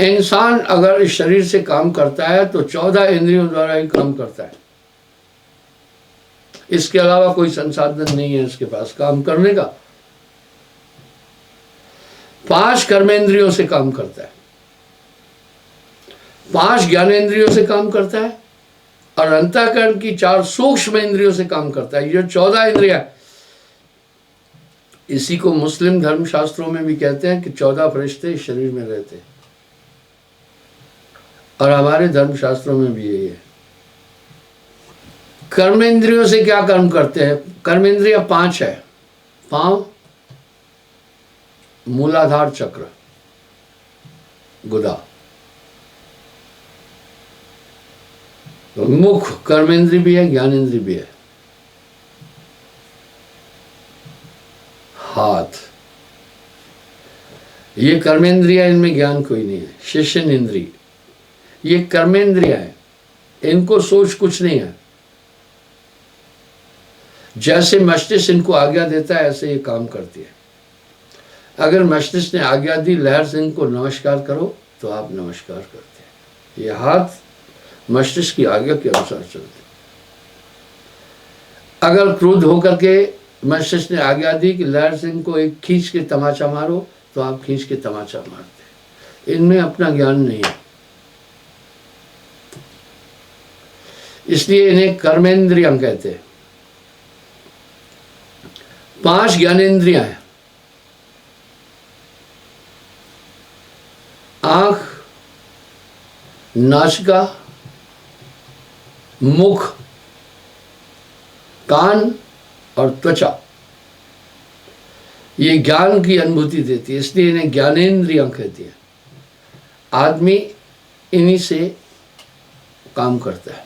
इंसान अगर इस शरीर से काम करता है तो 14 इंद्रियों द्वारा ही काम करता है। इसके अलावा कोई संसाधन नहीं है इसके पास काम करने का। 5 कर्मेंद्रियों से काम करता है, 5 ज्ञानेंद्रियों से काम करता है और अंतःकरण की 4 सूक्ष्म इंद्रियों से काम करता है। ये 14 इंद्रियां, इसी को मुस्लिम धर्मशास्त्रों में भी कहते हैं कि 14 फरिश्ते इस शरीर में रहते हैं, और हमारे धर्मशास्त्रों में भी यही है। कर्मेंद्रियों से क्या कर्म करते हैं? कर्मेंद्रियां 5 है। पांव, मूलाधार चक्र, गुदा, तो मुख कर्मेंद्रिय भी है, ज्ञानेंद्रिय भी है। हाथ, ये कर्मेंद्रिया, इनमें ज्ञान कोई नहीं है। शेषन इंद्रिय, ये कर्मेंद्रिया है, इनको सोच कुछ नहीं है। जैसे मस्तिष्क इनको आज्ञा देता है ऐसे ये काम करती है। अगर मस्तिष्क ने आज्ञा दी लहर सिंह को नमस्कार करो तो आप नमस्कार करते हैं। ये हाथ मस्तिष्क की आज्ञा के अनुसार चलते। अगर क्रोध होकर के मस्तिष्क ने आज्ञा दी कि लहर सिंह को एक खींच के तमाचा मारो तो आप खींच के तमाचा मारते। इनमें अपना ज्ञान नहीं है, इसलिए इन्हें कर्मेंद्रियां कहते हैं। 5 ज्ञानेंद्रियां हैं। आंख, नासिका, मुख, कान और त्वचा, ये ज्ञान की अनुभूति देती है, इसलिए इन्हें ज्ञानेंद्रियां कहती है। आदमी इन्हीं से काम करता है।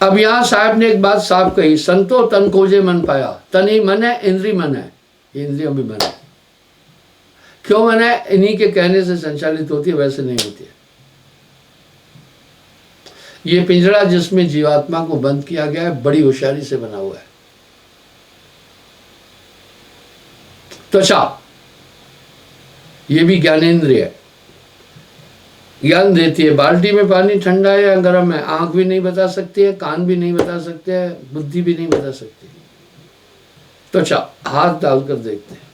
अब यहां साहब ने एक बात साफ कही, संतो तन खोजे मन पाया। तन ही मन है, इंद्रिय मन है, इंद्रियों भी मन है। क्यों मन है? इन्हीं के कहने से संचालित होती है, वैसे नहीं होती है। ये पिंजरा जिसमें जीवात्मा को बंद किया गया है बड़ी होशियारी से बना हुआ है। त्वचा, ये भी ज्ञानेंद्रिय है, ज्ञान देती है। बाल्टी में पानी ठंडा है या गर्म है आंख भी नहीं बता सकती है, कान भी नहीं बता सकते हैं, बुद्धि भी नहीं बता सकती। त्वचा, हाथ डालकर देखते हैं।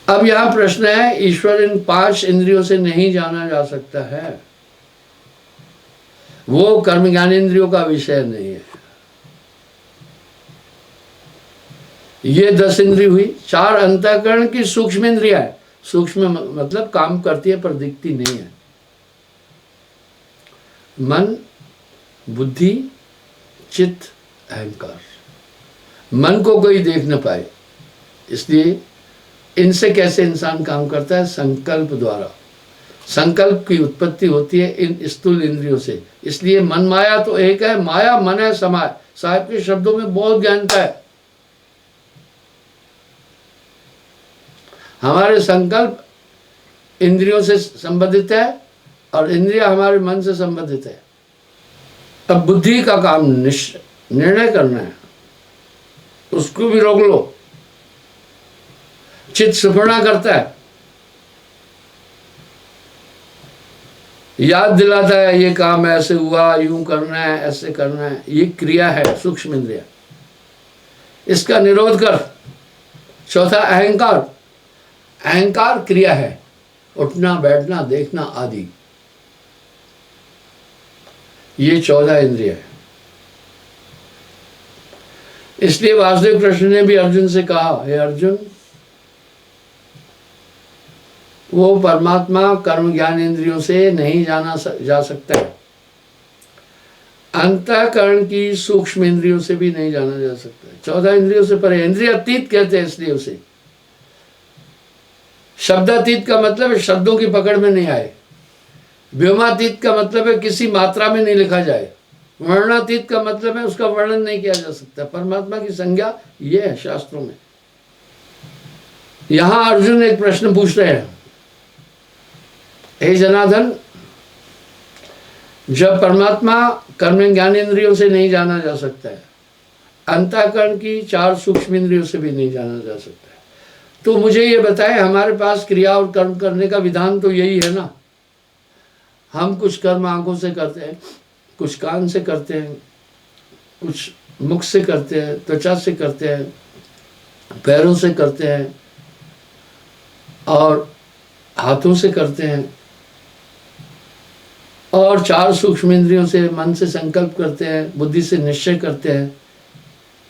अब यहां प्रश्न है, ईश्वर इन 5 इंद्रियों से नहीं जाना जा सकता है? वो कर्म ज्ञानेंद्रियों का विषय नहीं है। ये 10 इंद्रिय हुई। 4 अंतःकरण की सूक्ष्म इंद्रियां है। सूक्ष्म मतलब काम करती है पर दिखती नहीं है। मन, बुद्धि, चित्त, अहंकार। मन को कोई देख न पाए, इसलिए इनसे कैसे इंसान काम करता है? संकल्प द्वारा। संकल्प की उत्पत्ति होती है इन स्थूल इंद्रियों से, इसलिए मन माया तो एक है, माया मन है समाय। साहब के शब्दों में बहुत ज्ञानता है। हमारे संकल्प इंद्रियों से संबंधित है और इंद्रिया हमारे मन से संबंधित है। अब बुद्धि का काम निर्णय करना है, उसको भी रोक लो। चित्त स्फुरणा करता है, याद दिलाता है ये काम ऐसे हुआ, यूं करना है, ऐसे करना है। ये क्रिया है, सूक्ष्म इंद्रिया। इसका निरोध कर। चौथा अहंकार। अहंकार क्रिया है, उठना, बैठना, देखना आदि। ये 14 इंद्रिय है। इसलिए वासुदेव कृष्ण ने भी अर्जुन से कहा, हे अर्जुन, वो परमात्मा कर्म ज्ञान इंद्रियों से नहीं जाना जा सकता है। अंतःकरण की सूक्ष्म इंद्रियों से भी नहीं जाना जा सकता है। 14 इंद्रियों से परे, इंद्रियातीत कहते हैं इसलिए उसे। शब्दातीत का मतलब है शब्दों की पकड़ में नहीं आए। व्योमातीत का मतलब है किसी मात्रा में नहीं लिखा जाए। वर्णातीत का मतलब है उसका वर्णन नहीं किया जा सकता। परमात्मा की संज्ञा ये है शास्त्रों में। यहां अर्जुन एक प्रश्न पूछ रहे हैं, हे जनार्दन, जब परमात्मा कर्म ज्ञान इंद्रियों से नहीं जाना जा सकता है, अंतःकरण की 4 सूक्ष्म इंद्रियों से भी नहीं जाना जा सकता है, तो मुझे ये बताएं, हमारे पास क्रिया और कर्म करने का विधान तो यही है ना। हम कुछ कर्म आंखों से करते हैं, कुछ कान से करते हैं, कुछ मुख से करते हैं, त्वचा से करते हैं, पैरों से करते हैं और हाथों से करते हैं, और 4 सूक्ष्म इंद्रियों से, मन से संकल्प करते हैं, बुद्धि से निश्चय करते हैं,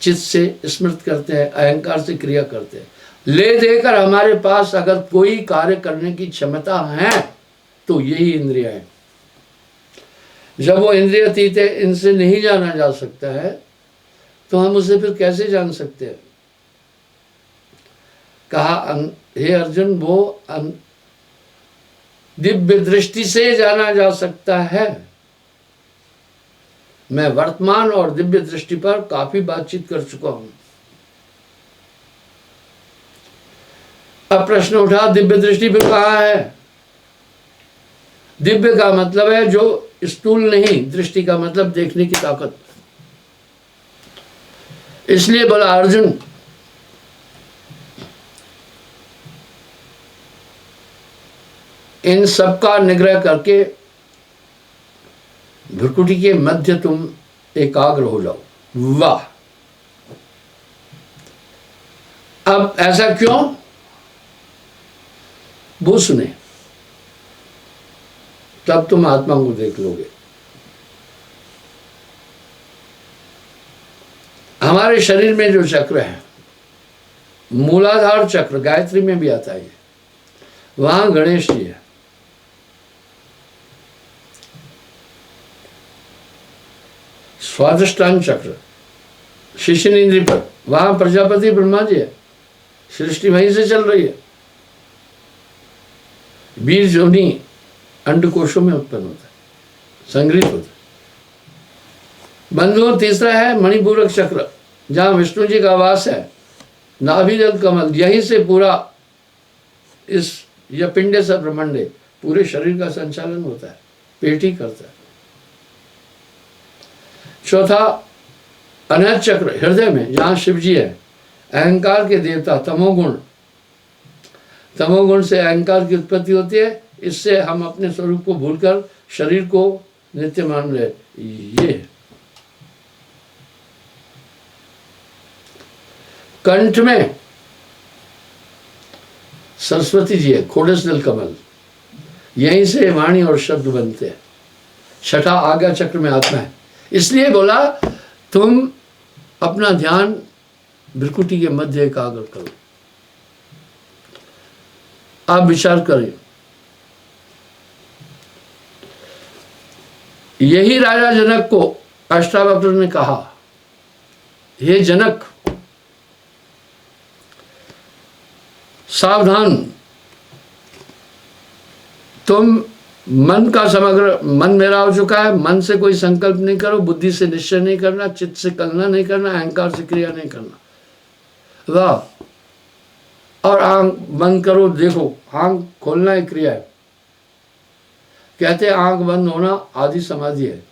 चित्त से स्मृत करते हैं, अहंकार से क्रिया करते हैं। ले देकर हमारे पास अगर कोई कार्य करने की क्षमता है तो यही इंद्रियां हैं। जब वो इंद्रिय अतीत है, इनसे नहीं जाना जा सकता है, तो हम उसे फिर कैसे जान सकते हैं? कहा, हे अर्जुन, वो दिव्य दृष्टि से जाना जा सकता है। मैं वर्तमान और दिव्य दृष्टि पर काफी बातचीत कर चुका हूं। अब प्रश्न उठा, दिव्य दृष्टि पे कहाँ है? दिव्य का मतलब है जो स्थूल नहीं, दृष्टि का मतलब देखने की ताकत। इसलिए बोला, अर्जुन, इन सब का निग्रह करके भ्रुकुटी के मध्य तुम एकाग्र हो जाओ। वाह! अब ऐसा क्यों? वो सुने, तब तुम आत्मा को देख लोगे। हमारे शरीर में जो चक्र है, मूलाधार चक्र, गायत्री में भी आता है, वहां गणेश जी है। स्वादिष्टान चक्र शिशिन इंद्री पर, वहां प्रजापति ब्रह्मा जी है। सृष्टि वहीं से चल रही है। बीज जोनी अंडकोशों में उत्पन्न होता है, संग्रहित होता है। बंधुओं, तीसरा है मणिपूरक चक्र, जहां विष्णु जी का वास है। नाभिजल कमल, यहीं से पूरा इस या पिंडे से ब्रह्मांडे पूरे शरीर का संचालन होता है, पेट ही करता है। चौथा अनहद चक्र, हृदय में, जहां शिव जी है, अहंकार के देवता। तमोगुण, तमोगुण से अहंकार की उत्पत्ति होती है। इससे हम अपने स्वरूप को भूलकर शरीर को नित्य मान रहे। ये कंठ में सरस्वती जी है, खोडसदल कमल, यहीं से वाणी और शब्द बनते हैं। छठा आज्ञा चक्र में आत्मा है। इसलिए बोला, तुम अपना ध्यान भ्रुकुटी के मध्य एकाग्र करो। आप विचार करें, यही राजा जनक को अष्टावक्र ने कहा, हे जनक, सावधान, तुम मन का समग्र, मन मेरा हो चुका है, मन से कोई संकल्प नहीं करो, बुद्धि से निश्चय नहीं करना, चित्त से कल्पना नहीं करना, अहंकार से क्रिया नहीं करना। वाह! और आंख बंद करो, देखो, आंख खोलना एक क्रिया है। कहते हैं आंख बंद होना आदि समाधि है।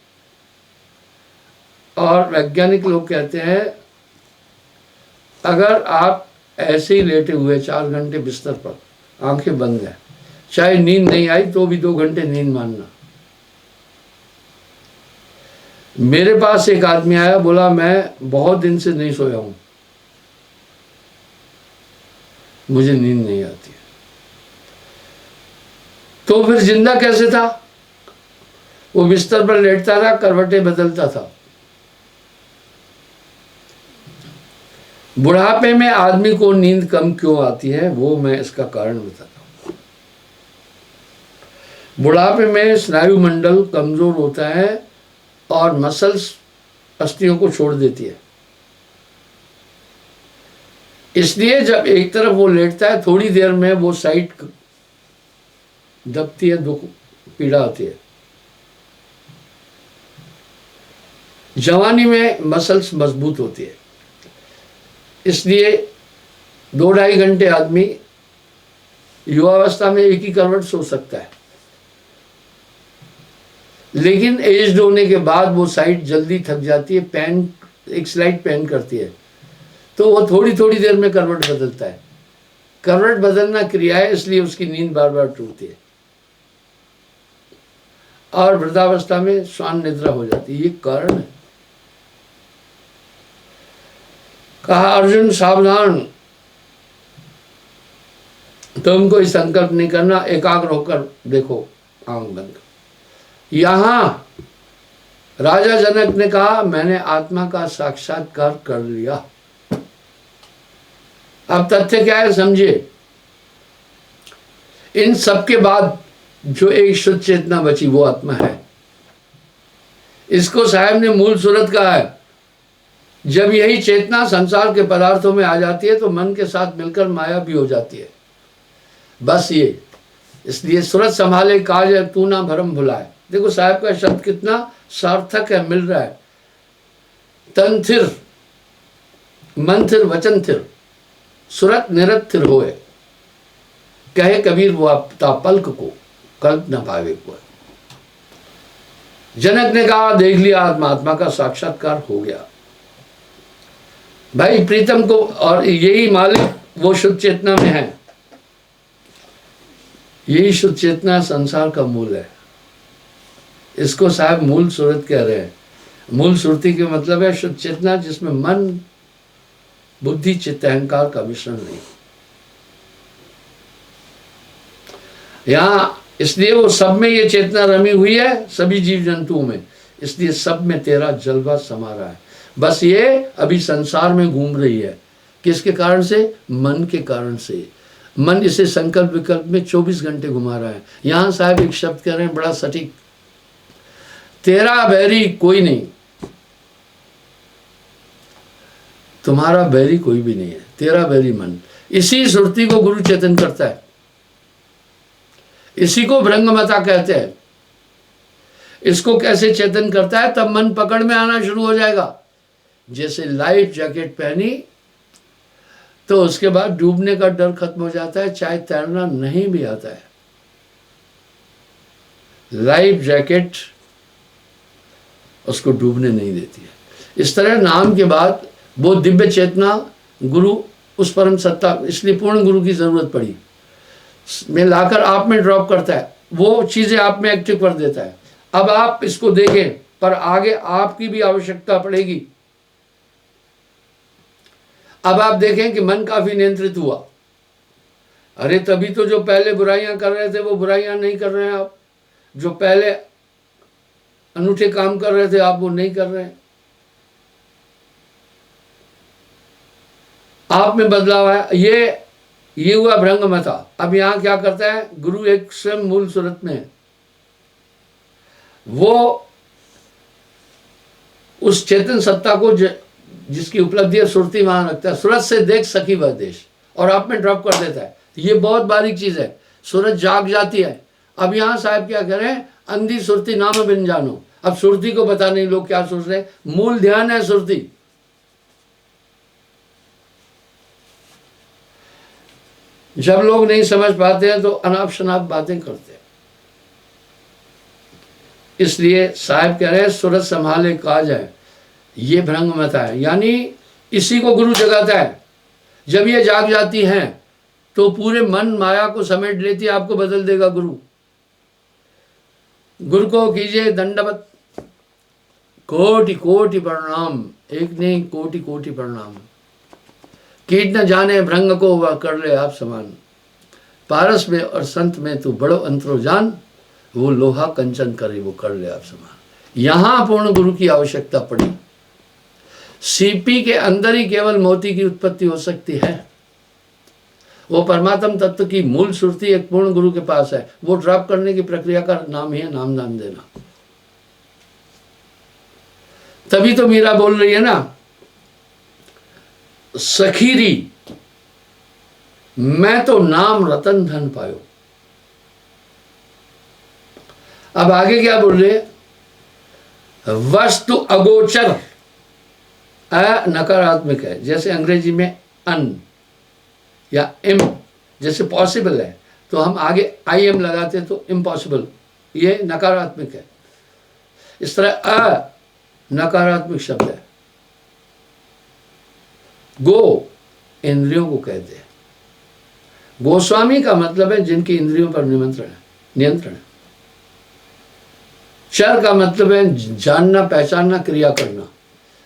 और वैज्ञानिक लोग कहते हैं, अगर आप ऐसे ही लेटे हुए 4 घंटे बिस्तर पर, आंखें बंद है, चाहे नींद नहीं आई तो भी 2 घंटे नींद मानना। मेरे पास एक आदमी आया, बोला मैं बहुत दिन से नहीं सोया हूं, मुझे नींद नहीं आती। तो फिर जिंदा कैसे था? वो बिस्तर पर लेटता था, करवटें बदलता था। बुढ़ापे में आदमी को नींद कम क्यों आती है, वो मैं इसका कारण बताता हूं। बुढ़ापे में स्नायु मंडल कमजोर होता है और मसल्स अस्थियों को छोड़ देती है। इसलिए जब एक तरफ वो लेटता है, थोड़ी देर में वो साइड दबती है, दुख पीड़ा आती है। जवानी में मसल्स मजबूत होती है। इसलिए 2-2.5 घंटे आदमी युवावस्था में एक ही करवट सो सकता है, लेकिन एज होने के बाद वो साइड जल्दी थक जाती है, पेन एक स्लाइड पेन करती है, तो वो थोड़ी थोड़ी देर में करवट बदलता है। करवट बदलना क्रिया है, इसलिए उसकी नींद बार बार टूटती है और वृद्धावस्था में श्वान निद्रा हो जाती है। ये कारण है। कहा अर्जुन सावधान, तुम कोई संकल्प नहीं करना, एकाग्र होकर देखो, आंख बंद कर। यहां राजा जनक ने कहा मैंने आत्मा का साक्षात्कार कर लिया। अब तथ्य क्या है समझिए। इन सब के बाद जो एक शुद्ध चेतना बची वो आत्मा है। इसको साहब ने मूल सूरत कहा है। जब यही चेतना संसार के पदार्थों में आ जाती है तो मन के साथ मिलकर माया भी हो जाती है। बस ये, इसलिए सूरत संभाले काज है तू ना भरम भुलाए। देखो साहब का शब्द कितना सार्थक है, मिल रहा है। तन थिर, मन थिर, वचन थिर, सूरत निरत थिर होए, कहे कबीर वो आपता पल्क को कल्प न पावे को। जनक ने कहा देख लिया आत्मा का साक्षात्कार हो गया। भाई प्रीतम को, और यही मालिक वो शुद्ध चेतना में है। यही शुद्ध चेतना संसार का मूल है। इसको साहब मूल सूरत कह रहे हैं। मूल सुरती के मतलब है शुद्ध चेतना जिसमें मन बुद्धि चित्त अहंकार का मिश्रण नहीं। यहां इसलिए वो सब में ये चेतना रमी हुई है, सभी जीव जंतुओं में, इसलिए सब में तेरा जलवा समा रहा है। बस ये अभी संसार में घूम रही है। किसके कारण से? मन के कारण से। मन इसे संकल्प विकल्प में 24 घंटे घुमा रहा है। यहां साहब एक शब्द कह रहे हैं बड़ा सटीक, तेरा बैरी कोई नहीं। तुम्हारा बैरी कोई भी नहीं है, तेरा बैरी मन। इसी सुरती को गुरु चेतन करता है, इसी को भ्रंगमता कहते हैं। इसको कैसे चेतन करता है? तब मन पकड़ में आना शुरू हो जाएगा। जैसे लाइफ जैकेट पहनी तो उसके बाद डूबने का डर खत्म हो जाता है, चाहे तैरना नहीं भी आता है। लाइफ जैकेट उसको डूबने नहीं देती है। इस तरह नाम के बाद वो दिव्य चेतना गुरु, उस परम सत्ता, इसलिए पूर्ण गुरु की जरूरत पड़ी। में लाकर आप में ड्रॉप करता है, वो चीजें आप में एक्टिव कर देता है। अब आप इसको देखें, पर आगे आपकी भी आवश्यकता पड़ेगी। अब आप देखें कि मन काफी नियंत्रित हुआ। अरे तभी तो जो पहले बुराइयां कर रहे थे वो बुराइयां नहीं कर रहे हैं आप। जो पहले अनूठे काम कर रहे थे आप वो नहीं कर रहे हैं। आप में बदलाव है। ये हुआ भ्रंगमता। अब यहां क्या करता है गुरु? एक स्वयं मूल सूरत में है। वो उस चेतन सत्ता को जिसकी उपलब्धि है सुरती वहां रखता है। सूरत से देख सकी वह देश, और आप में ड्रॉप कर देता है। ये बहुत बारीक चीज है। सूरत जाग जाती है। अब यहां साहब क्या करें? अंधी सुरती नाम बिन जानो। अब सुरती को पता नहीं लोग क्या सोच रहे हैं। मूल ध्यान है सुरती। जब लोग नहीं समझ पाते हैं तो अनाप शनाप बातें करते हैं। इसलिए साहब कह रहे हैं सूरत संभाले काज है, ये भ्रंगमता है। यानी इसी को गुरु जगाता है। जब ये जाग जाती हैं तो पूरे मन माया को समेट लेती है। आपको बदल देगा गुरु। गुरु को कीजिए दंडवत, कोटि कोटि प्रणाम। एक नहीं कोटि कोटि प्रणाम। कीट न जाने भ्रंग को वह कर ले आप समान। पारस में और संत में तू बड़ो अंतरो जान। वो लोहा कंचन करे वो कर ले आप समान। यहां पूर्ण गुरु की आवश्यकता पड़ी। सीपी के अंदर ही केवल मोती की उत्पत्ति हो सकती है। वो परमात्म तत्व की मूल सुरती एक पूर्ण गुरु के पास है। वो ड्रॉप करने की प्रक्रिया का नाम ही है नाम दान देना। तभी तो मीरा बोल रही है ना, सखीरी मैं तो नाम रतन धन पायो। अब आगे क्या बोल रहे? वस्तु अगोचर, अ नकारात्मक है। जैसे अंग्रेजी में अन या इम, जैसे पॉसिबल है तो हम आगे आई एम लगाते तो इम्पॉसिबल, ये नकारात्मक है। इस तरह अ नकारात्मक शब्द है। गो इंद्रियों को कहते हैं। गोस्वामी का मतलब है जिनकी इंद्रियों पर नियंत्रण है। चर का मतलब है जानना, पहचानना, क्रिया करना।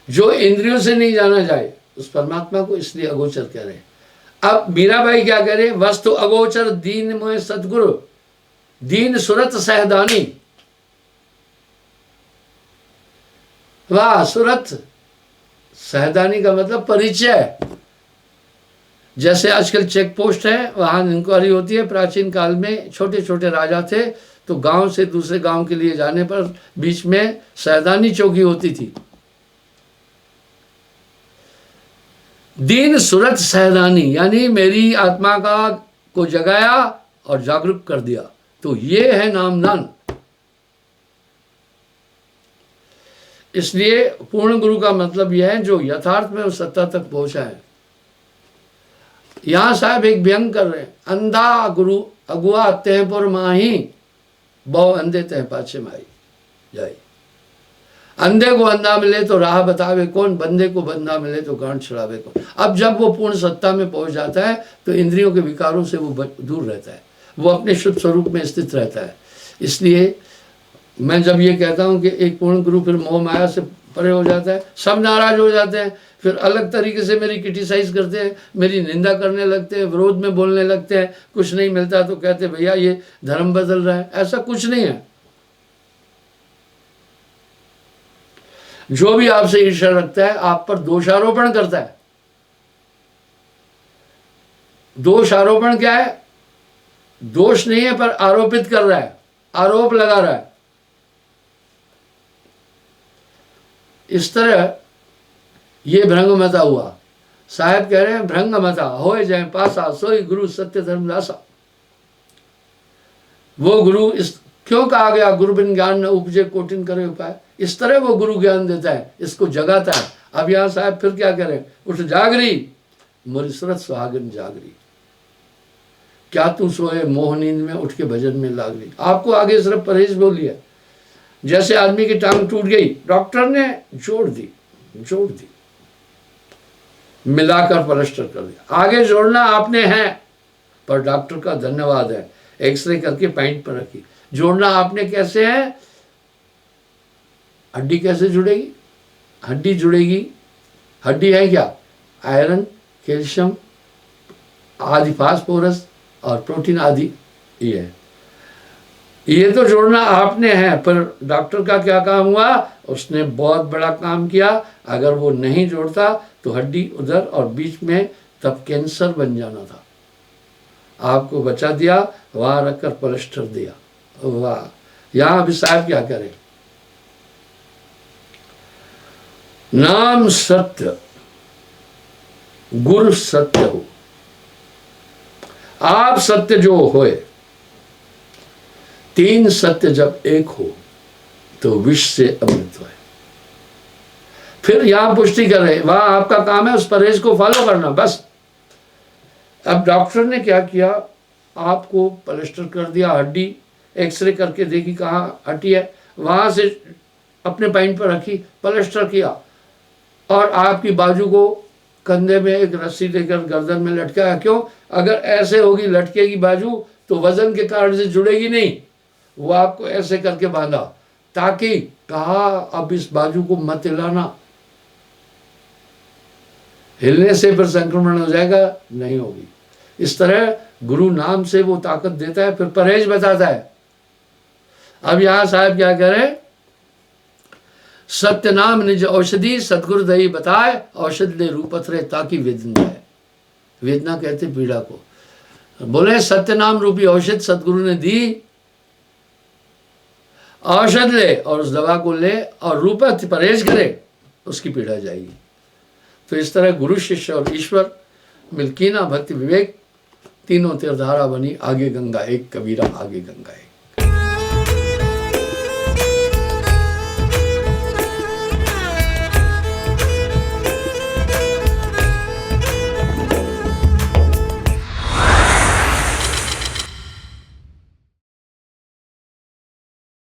जो इंद्रियों से नहीं जाना जाए उस परमात्मा को इसलिए अगोचर कह रहे हैं। अब मीराबाई क्या कह रहे? वस्तु अगोचर दीन मोह सतगुरु, दीन सुरत सहदानी। वाह, सुरत सहदानी का मतलब परिचय। जैसे आजकल चेक पोस्ट है, वहां इंक्वायरी होती है। प्राचीन काल में छोटे छोटे राजा थे तो गांव से दूसरे गांव के लिए जाने पर बीच में सहदानी चौकी होती थी। दीन सुरत सहदानी यानी मेरी आत्मा को जगाया और जागरूक कर दिया, तो ये है नामदान। इसलिए पूर्ण गुरु का मतलब यह है जो यथार्थ में उस सत्ता तक पहुंचा है। यहां साहब एक व्यंग कर रहे हैं, अंधा गुरु अगुआ तहपुर माही, बहु अंधे तह पाछे माई जाई। अंधे को अंधा मिले तो राह बतावे कौन, बंदे को बंदा मिले तो गांठ छुड़ावे कौन। अब जब वो पूर्ण सत्ता में पहुंच जाता है तो इंद्रियों के विकारों से वो दूर रहता है, वो अपने शुद्ध स्वरूप में स्थित रहता है। इसलिए मैं जब ये कहता हूँ कि एक पूर्ण गुरु फिर मोह माया से परे हो जाता है, सब नाराज हो जाते हैं, फिर अलग तरीके से मेरी क्रिटिसाइज करते हैं, मेरी निंदा करने लगते हैं, विरोध में बोलने लगते हैं। कुछ नहीं मिलता तो कहते हैं भैया ये धर्म बदल रहा है। ऐसा कुछ नहीं है। जो भी आपसे ईर्ष्या रखता है आप पर दोषारोपण करता है। दोष आरोपण क्या है? दोष नहीं है पर आरोपित कर रहा है, आरोप लगा रहा है। इस तरह ये भ्रंगमता हुआ। साहब कह रहे हैं भ्रंगमता होए जाए पासा, सोई गुरु सत्य धर्मदासा। वो गुरु इस क्यों कहा गया गुरु बिन ज्ञान न उपजे कोटिन करे उपाय। इस तरह वो गुरु ज्ञान देता है, इसको जगाता है। अब यहां साहब फिर क्या करें, उठ जागरी मोरी सुरत सुहागन जागरी, क्या तू सोए मोह नींद में उठ के भजन में लाग रही। आपको आगे सिर्फ परहेज बोलिए। जैसे आदमी की टांग टूट गई, डॉक्टर ने जोड़ दी, मिलाकर प्लास्टर कर दिया। आगे जोड़ना आपने है पर डॉक्टर का धन्यवाद है, एक्सरे करके पैंट पर रखी। जोड़ना आपने कैसे है? हड्डी कैसे जुड़ेगी? हड्डी जुड़ेगी, हड्डी है क्या? आयरन, कैल्शियम आदि, फास्फोरस और प्रोटीन आदि। ये तो जोड़ना आपने है, पर डॉक्टर का क्या काम हुआ? उसने बहुत बड़ा काम किया। अगर वो नहीं जोड़ता तो हड्डी उधर और बीच में तब कैंसर बन जाना था। आपको बचा दिया, वहां रखकर प्लास्टर दिया। वाह, यहां अभी साहब क्या करें? नाम सत्य, गुरु सत्य हो। आप सत्य जो होए, तीन सत्य जब एक हो तो विष से अमृत है। फिर यहां पुष्टि कर रहे, वहां आपका काम है उस परहेज को फॉलो करना, बस। अब डॉक्टर ने क्या किया? आपको प्लास्टर कर दिया, हड्डी एक्सरे करके देखी कहाँ हड्डी है, वहां से अपने पैंट पर रखी, प्लास्टर किया और आपकी बाजू को कंधे में एक रस्सी लेकर गर्दन में लटकाया। क्यों? अगर ऐसे होगी लटकेगी बाजू तो वजन के कारण से जुड़ेगी नहीं। वो आपको ऐसे करके बांधा ताकि कहा अब इस बाजू को मत हिलाना, हिलने से फिर संक्रमण हो जाएगा, नहीं होगी। इस तरह गुरु नाम से वो ताकत देता है, फिर परहेज बताता है। अब यहां साहब क्या कह रहे? सत्य नाम निज औषधि सतगुरु दही बताए, औषध ले रूपत रहे ताकि वेदना है। वेदना कहते पीड़ा को। बोले सत्य नाम रूपी औषध सतगुरु ने दी, औषध ले और उस दवा को ले और रूपत परहेज करे, उसकी पीड़ा जाएगी। तो इस तरह गुरु शिष्य और ईश्वर मिलकीना भक्ति विवेक तीनों तीरधारा बनी। आगे गंगा एक, कबीरा आगे गंगा एक।